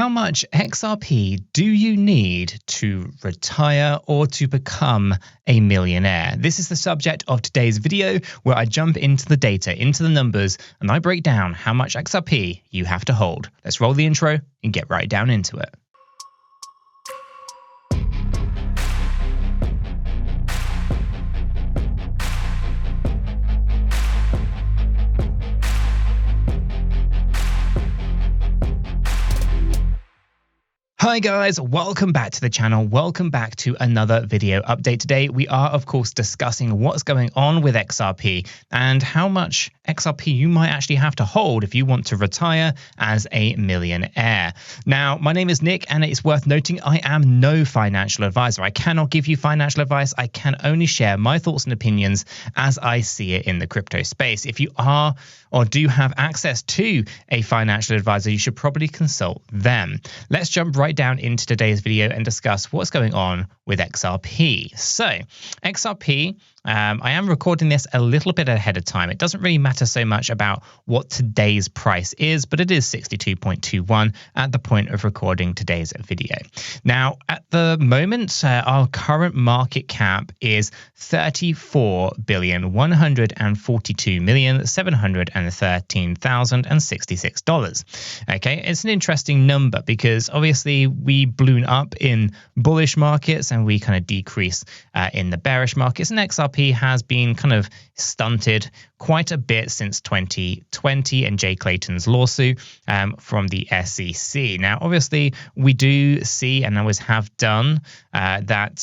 How much XRP do you need to retire or to become a millionaire? This is the subject of today's video, where I jump into the data, into the numbers, and I break down how much XRP you have to hold. Let's roll the intro and get right down into it. Hi guys, welcome back to the channel. Welcome back to another video update. Today we are of course discussing what's going on with XRP and how much XRP you might actually have to hold if you want to retire as a millionaire. Now, my name is Nick, and it's worth noting I am no financial advisor. I cannot give you financial advice. I can only share my thoughts and opinions as I see it in the crypto space. If you are or do have access to a financial advisor, you should probably consult them. Let's jump right down into today's video and discuss what's going on with XRP. So XRP, I am recording this a little bit ahead of time. It doesn't really matter so much about what today's price is, but it is 62.21 at the point of recording today's video. Now, at the moment, our current market cap is $34,142,713,066. Okay, it's an interesting number because obviously we balloon up in bullish markets and we kind of decrease in the bearish markets, and XRP has been kind of stunted quite a bit since 2020 and 𝗕𝗘𝗪𝗔𝗥𝗘's lawsuit from the SEC. Now, obviously, we do see and always have done that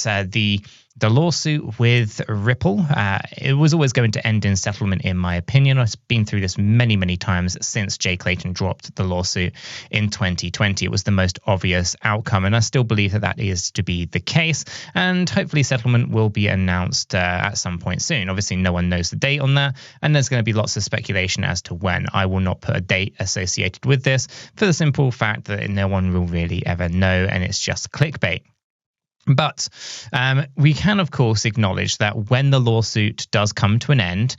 the lawsuit with Ripple, it was always going to end in settlement, in my opinion. I've been through this many times since 𝗕𝗘𝗪𝗔𝗥𝗘 dropped the lawsuit in 2020. It was the most obvious outcome, and I still believe that that is to be the case, and hopefully settlement will be announced at some point soon. Obviously, no one knows the date on that, and there's going to be lots of speculation as to when. I will not put a date associated with this for the simple fact that no one will really ever know, and it's just clickbait. But we can, of course, acknowledge that when the lawsuit does come to an end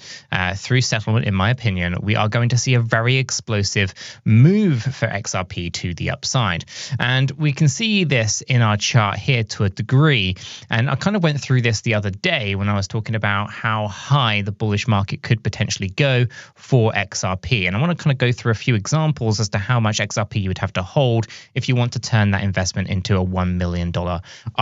through settlement, in my opinion, we are going to see a very explosive move for XRP to the upside. And we can see this in our chart here to a degree. And I kind of went through this the other day when I was talking about how high the bullish market could potentially go for XRP. And I want to kind of go through a few examples as to how much XRP you would have to hold if you want to turn that investment into a $1 million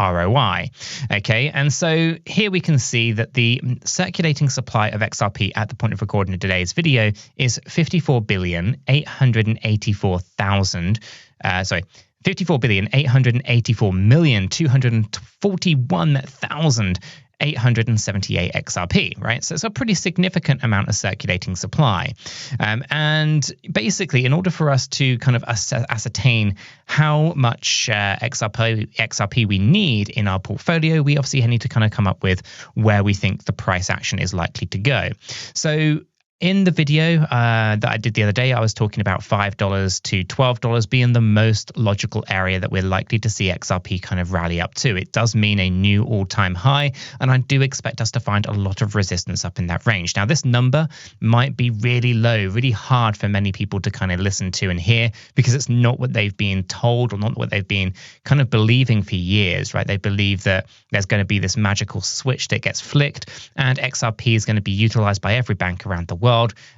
ROI. Okay, and so here we can see that the circulating supply of XRP at the point of recording of today's video is 54,884,241,878 XRP, right? So it's a pretty significant amount of circulating supply. And basically, in order for us to kind of ascertain how much XRP we need in our portfolio, we obviously need to kind of come up with where we think the price action is likely to go. So in the video that I did the other day, I was talking about $5 to $12 being the most logical area that we're likely to see XRP kind of rally up to. It does mean a new all-time high, and I do expect us to find a lot of resistance up in that range. Now, this number might be really low, really hard for many people to kind of listen to and hear, because it's not what they've been told or not what they've been kind of believing for years, right? They believe that there's going to be this magical switch that gets flicked and XRP is going to be utilized by every bank around the world,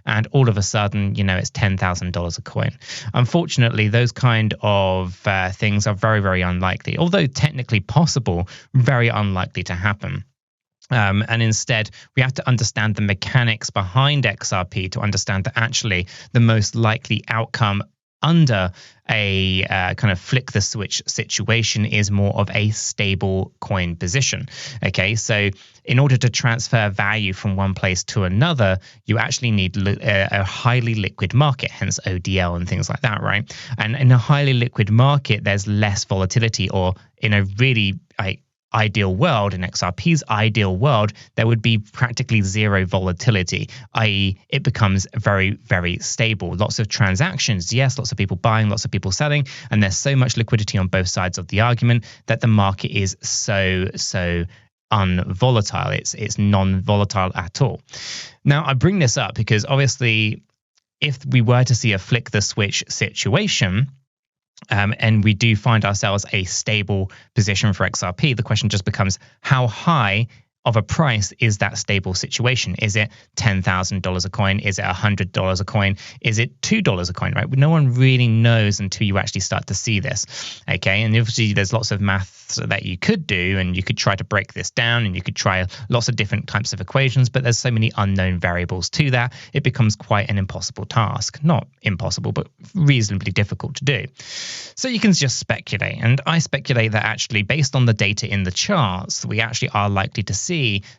and all of a sudden, you know, it's $10,000 a coin. Unfortunately, those kind of things are very unlikely, although technically possible, very unlikely to happen. And instead, we have to understand the mechanics behind XRP to understand that actually the most likely outcome under a kind of flick the switch situation is more of a stable coin position. Okay, so in order to transfer value from one place to another, you actually need a highly liquid market, hence ODL and things like that, right? And in a highly liquid market, there's less volatility, or in a really ideal world, in XRP's ideal world, there would be practically zero volatility, i.e. it becomes very stable. Lots of transactions, yes, lots of people buying, lots of people selling, and there's so much liquidity on both sides of the argument that the market is so unvolatile. It's non-volatile at all. Now, I bring this up because obviously if we were to see a flick the switch situation, and we do find ourselves a stable position for XRP, the question just becomes, how high of a price is that stable situation? Is it $10,000 a coin? Is it $100 a coin? Is it $2 a coin, right? No one really knows until you actually start to see this, okay? And obviously there's lots of maths that you could do, and you could try to break this down, and you could try lots of different types of equations, but there's so many unknown variables to that, it becomes quite an impossible task. Not impossible, but reasonably difficult to do. So you can just speculate, and I speculate that actually based on the data in the charts, we actually are likely to see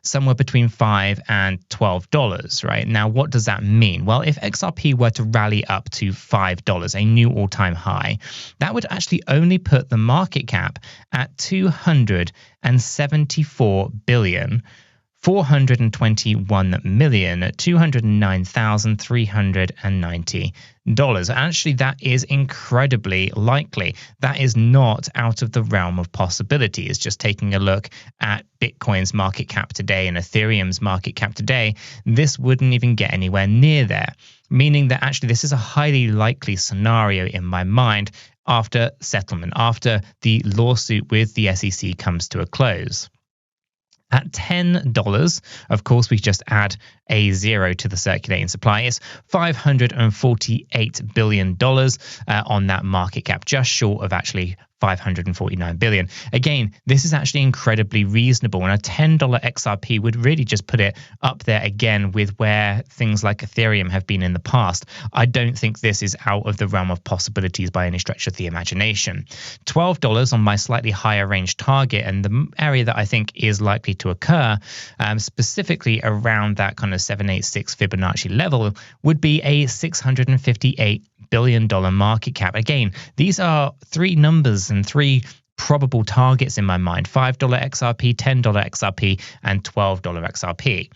somewhere between $5 and $12, right? Now, what does that mean? Well, if XRP were to rally up to $5, a new all-time high, that would actually only put the market cap at $224,421,209,390. Actually, that is incredibly likely. That is not out of the realm of possibilities. Just taking a look at Bitcoin's market cap today and Ethereum's market cap today, this wouldn't even get anywhere near there, meaning that actually this is a highly likely scenario in my mind after settlement, after the lawsuit with the SEC comes to a close. At $10, of course, we just add a zero to the circulating supply. It's $548 billion on that market cap, just short of actually $549 billion. Again, this is actually incredibly reasonable, and a $10 XRP would really just put it up there again with where things like Ethereum have been in the past. I don't think this is out of the realm of possibilities by any stretch of the imagination. $12 on my slightly higher range target, and the area that I think is likely to occur, specifically around that kind of 786 Fibonacci level, would be a $658 billion market cap. Again, these are three numbers and three probable targets in my mind: $5 XRP, $10 XRP, and $12 XRP.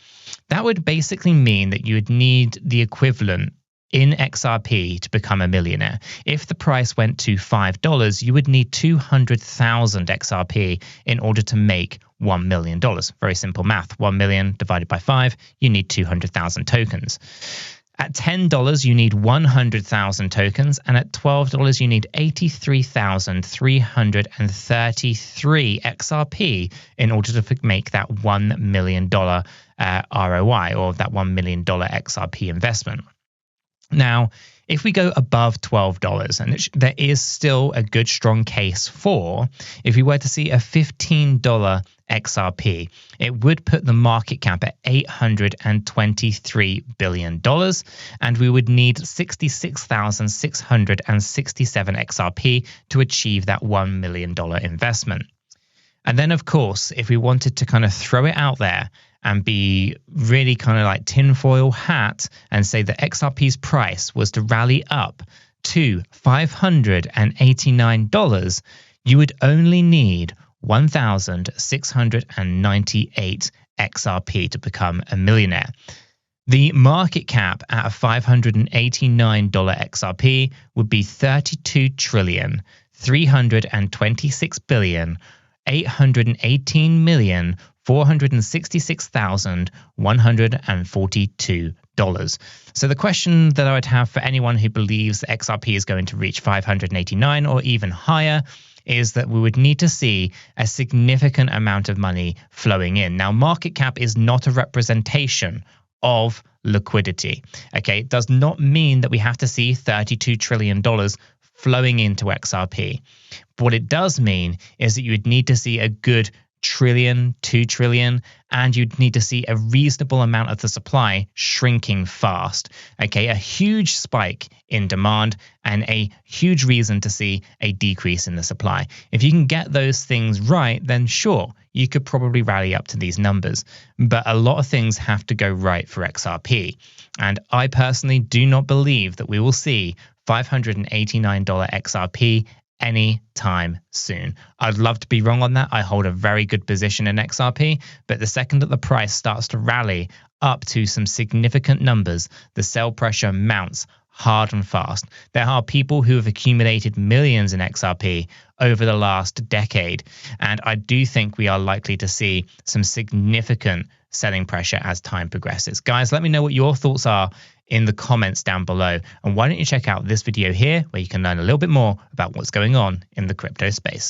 That would basically mean that you would need the equivalent in XRP to become a millionaire. If the price went to $5, you would need 200,000 XRP in order to make $1 million. Very simple math. 1 million divided by 5, you need 200,000 tokens. At $10, you need 100,000 tokens, and at $12, you need 83,333 XRP in order to make that $1 million ROI, or that $1 million XRP investment. Now, if we go above $12, and there is still a good strong case for, if we were to see a $15 XRP, it would put the market cap at $823 billion, and we would need 66,667 XRP to achieve that $1 million investment. And then, of course, if we wanted to kind of throw it out there and be really kind of like tinfoil hat and say that XRP's price was to rally up to $589, you would only need 1,698 XRP to become a millionaire. The market cap at a $589 XRP would be 32,326,818,466,142. So the question that I would have for anyone who believes that XRP is going to reach 589 or even higher is that we would need to see a significant amount of money flowing in. Now, market cap is not a representation of liquidity. Okay, it does not mean that we have to see $32 trillion flowing into XRP. But what it does mean is that you would need to see a good trillion, 2 trillion, and you'd need to see a reasonable amount of the supply shrinking fast. Okay, a huge spike in demand and a huge reason to see a decrease in the supply. If you can get those things right, then sure, you could probably rally up to these numbers. But a lot of things have to go right for XRP. And I personally do not believe that we will see $589 XRP anytime soon. I'd love to be wrong on that. I hold a very good position in XRP, but the second that the price starts to rally up to some significant numbers, the sell pressure mounts hard and fast. There are people who have accumulated millions in XRP over the last decade, and I do think we are likely to see some significant selling pressure as time progresses. Guys, let me know what your thoughts are in the comments down below. And why don't you check out this video here where you can learn a little bit more about what's going on in the crypto space.